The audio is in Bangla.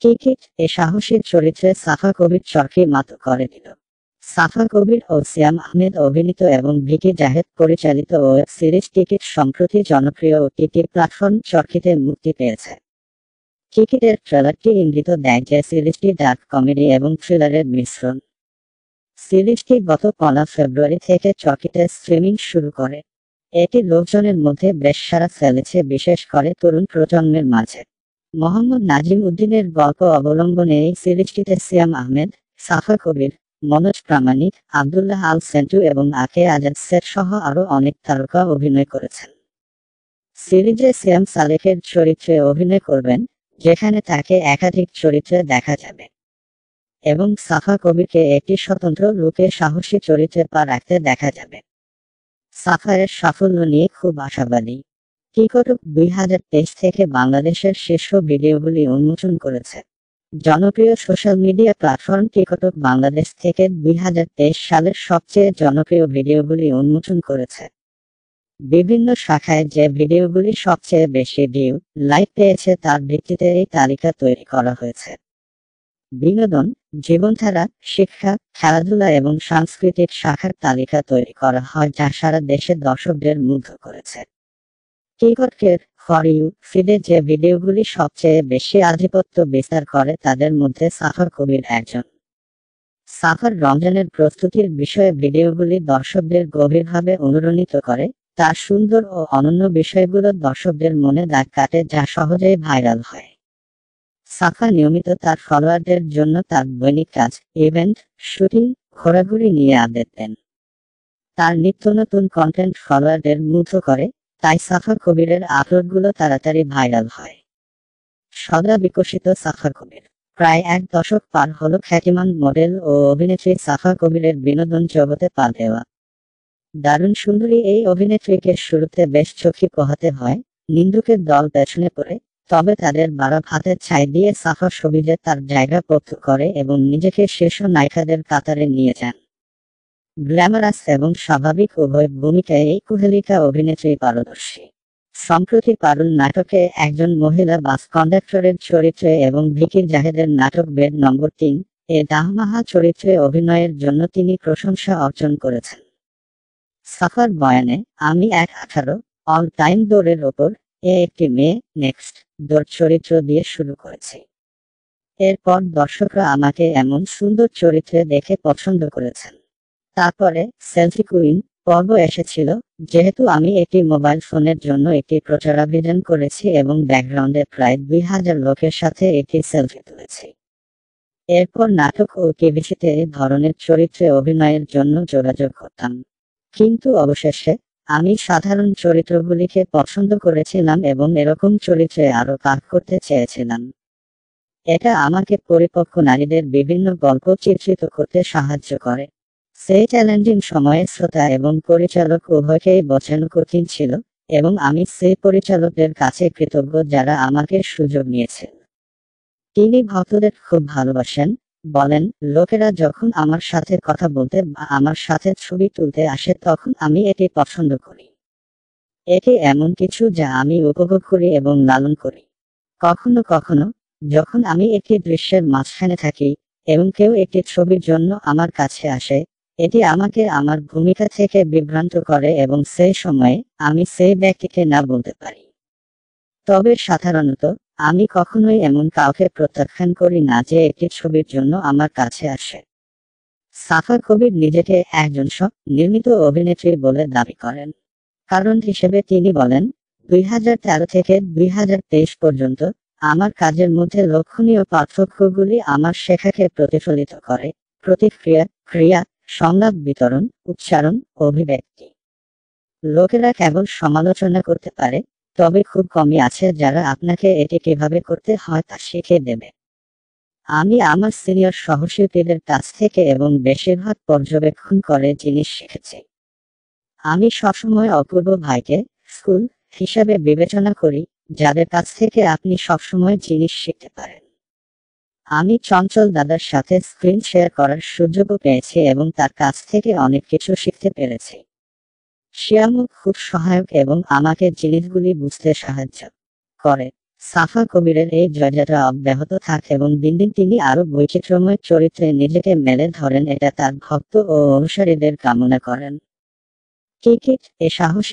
কিকিট এ সাহসী চরিত্রে সাফা কবির চরকি মাত করে দিল। সাফা কবির ও সিয়াম আহমেদ অভিনীত এবং ভিকি জাহেদ পরিচালিত ওয়েব সিরিজ কিকিট সম্প্রতি জনপ্রিয় ওটিটি প্ল্যাটফর্ম চরকিতে মুক্তি পেয়েছে। কিকিটের ট্রেলারটি ইঙ্গিত দেয় যে সিরিজটি ডার্ক কমেডি এবং থ্রিলারের মিশ্রণ। সিরিজটি গত ১৫ ফেব্রুয়ারি থেকে চরকিতে স্ট্রিমিং শুরু করে। এটি লোকজনের মধ্যে বেশ সাড়া ফেলেছে, বিশেষ করে তরুণ প্রজন্মের মাঝে। মোহাম্মদ নাজিম উদ্দিনের গল্প অবলম্বনে এই সিরিজটিতে সিয়াম আহমেদ, সাফা কবির, মনোজ প্রামাণিক, আব্দুল্লাহ আল সেন্টু এবং আকে আজাদ সেট সহ আরও অনেক তারকা অভিনয় করেছেন। সিরিজে সিয়াম সালেকের চরিত্রে অভিনয় করবেন, যেখানে তাকে একাধিক চরিত্রে দেখা যাবে, এবং সাফা কবিরকে একটি স্বতন্ত্র লুকে সাহসী চরিত্রে পা রাখতে দেখা যাবে। সাফারের সাফল্য নিয়ে খুব আশাবাদী। টিকটক ২০২৩ থেকে বাংলাদেশের শীর্ষ ভিডিওগুলি উন্মোচন করেছে। জনপ্রিয় social media platform TikTok Bangladesh থেকে ২০২৩ সালের সবচেয়ে জনপ্রিয় ভিডিওগুলি উন্মোচন করেছে। বিভিন্ন শাখায় যে ভিডিওগুলি সবচেয়ে বেশি ভিউ, লাইক পেয়েছে তার ভিত্তিতে এই তালিকা তৈরি করা হয়েছে। বিনোদন, জীবনধারা, শিক্ষা, খেলাধুলা এবং সাংস্কৃতিক শাখার তালিকা তৈরি করা হয়, যা সারা দেশে দর্শকদের মুগ্ধ করেছে। টিকটকের ফর ইউ ফিডে যে ভিডিওগুলি সবচেয়ে বেশি আধিপত্য বিস্তার করে তাদের মধ্যে সাফা কবির একজন। সাফার রমজানের প্রস্তুতির বিষয়ে ভিডিওগুলি দর্শকদের গভীরভাবে অনুপ্রাণিত করে। তার সুন্দর ও অনন্য বিষয়গুলো দর্শকদের মনে দাগ কাটে, যা সহজেই ভাইরাল হয়। সাফা নিয়মিত তার ফলোয়ারদের জন্য তার দৈনিক কাজ, ইভেন্ট, শুটিং, ঘোরাঘুরি নিয়ে আপডেট দেন। তার নিত্য নতুন কন্টেন্ট ফলোয়ারদের মুগ্ধ করে, তাই সাফা কবিরের আপলোডগুলো তাড়াতাড়ি ভাইরাল হয়। সদা বিকশিত সাফা কবির প্রায় ১ দশক পার হলো খ্যাতিমান মডেল ও অভিনেত্রী সাফা কবিরের বিনোদন জগতে পা দেওয়া। দারুণ সুন্দরী এই অভিনেত্রীকে শুরুতে বেশ ঝুঁকি পোহাতে হয়, নিন্দুকের দল পেছনে পড়ে, তবে তাদের বাড়া ভাতের ছাই দিয়ে সাফা সবিজে তার জায়গা পোক্ত করে এবং নিজেকে শীর্ষ নায়িকাদের কাতারে নিয়ে যান। গ্ল্যামারাস এবং স্বাভাবিক উভয় ভূমিকায় এই কুহেলিকা অভিনেত্রী পারদর্শী। সম্প্রতি পারুল নাটকে একজন মহিলা বাস কন্ডাক্টরের চরিত্রে এবং ভিকি জাহেদের নাটক বেড নম্বর ৩ এ দাহমাহা চরিত্রে অভিনয়ের জন্য তিনি প্রশংসা অর্জন করেছেন। সাফার বয়ানে, আমি ১/১৮ অল টাইম দৌড়ের ওপর একটি মেয়ে নেক্সট দৌড় চরিত্র দিয়ে শুরু করেছি। এরপর দর্শকরা আমাকে এমন সুন্দর চরিত্রে দেখে পছন্দ করেছেন। তারপরে সেলফি কুইন পর্ব এসেছিল, যেহেতু আমি একটি মোবাইল ফোনের জন্য একটি প্রচারাভিযান করেছি এবং ব্যাকগ্রাউন্ডে প্রায় ২০০০ লোকের সাথে একটি সেলফি তুলেছি। এরপর নাটক ও টিভিতে এই ধরনের চরিত্রে অভিনয়ের জন্য যোগাযোগ করতাম, কিন্তু অবশেষে আমি সাধারণ চরিত্রগুলিকে পছন্দ করেছিলাম এবং এরকম চরিত্রে আরও কাজ করতে চেয়েছিলাম। এটা আমাকে পরিপক্ক নারীদের বিভিন্ন গল্প চিত্রিত করতে সাহায্য করে। সেই চ্যালেঞ্জিং সময়ে শ্রোতা এবং পরিচালক উভয়কেই বোঝানো কঠিন ছিল, এবং আমি সেই পরিচালকদের কাছে কৃতজ্ঞ যারা আমাকে সুযোগ নিয়েছেন। তিনি ভক্তদের খুব ভালোবাসেন, বলেন, লোকেরা যখন আমার সাথে কথা বলতে বা আমার সাথে ছবি তুলতে আসে তখন আমি এটি পছন্দ করি। এটি এমন কিছু যা আমি উপভোগ করি এবং লালন করি। কখনো কখনো যখন আমি একটি দৃশ্যের মাঝখানে থাকি এবং কেউ একটি ছবির জন্য আমার কাছে আসে, এটি আমাকে আমার ভূমিকা থেকে বিভ্রান্ত করে এবং সেই সময়ে আমি সেই ব্যক্তিকে না বলতে পারি। তবে সাধারণত আমি কখনোই এমন কাউকে প্রত্যাখ্যান করি না যে একটি ছবির জন্য আমার কাছে আসে। সাফা কবির নিজেকে একজন নির্মিত অভিনেত্রী বলে দাবি করেন। কারণ হিসেবে তিনি বলেন, ২০১৩ থেকে ২০২৩ পর্যন্ত আমার কাজের মধ্যে লক্ষণীয় পার্থক্যগুলি আমার শেখাকে প্রতিফলিত করে: প্রতিক্রিয়া, ক্রিয়া, সংলাপ বিতরণ, উচ্চারণ, অভিব্যক্তি। লোকেরা কেবল সমালোচনা করতে পারে, তবে খুব কমই আছে যারা আপনাকে এটি কিভাবে করতে হয় তা শিখিয়ে দেবে। আমি আমার সিনিয়র সহশিল্পীদের কাছ থেকে এবং বেশিরভাগ পর্যবেক্ষণ করে জিনিস শিখেছি। আমি সবসময় অপূর্ব ভাইকে স্কুল হিসাবে বিবেচনা করি, যাদের কাছ থেকে আপনি সবসময় জিনিস শিখতে পারেন। আমি চঞ্চল দাদার সাথে স্ক্রিন শেয়ার করার সুযোগও পেয়েছি এবং তার কাছ থেকে অনেক কিছু শিখতে পেরেছি। শিয়ামু খুব সহায়ক এবং আমাকে জিনিসগুলি বুঝতে সাহায্য করে। সাফা কবিরের এই জয়যাত্রা অব্যাহত থাক এবং দিন দিন তিনি আরো বৈচিত্র্যময় চরিত্রে নিজেকে মেলে ধরেন, এটা তার ভক্ত ও অনুসারীদের কামনা করেন। টিকিট এ সাহস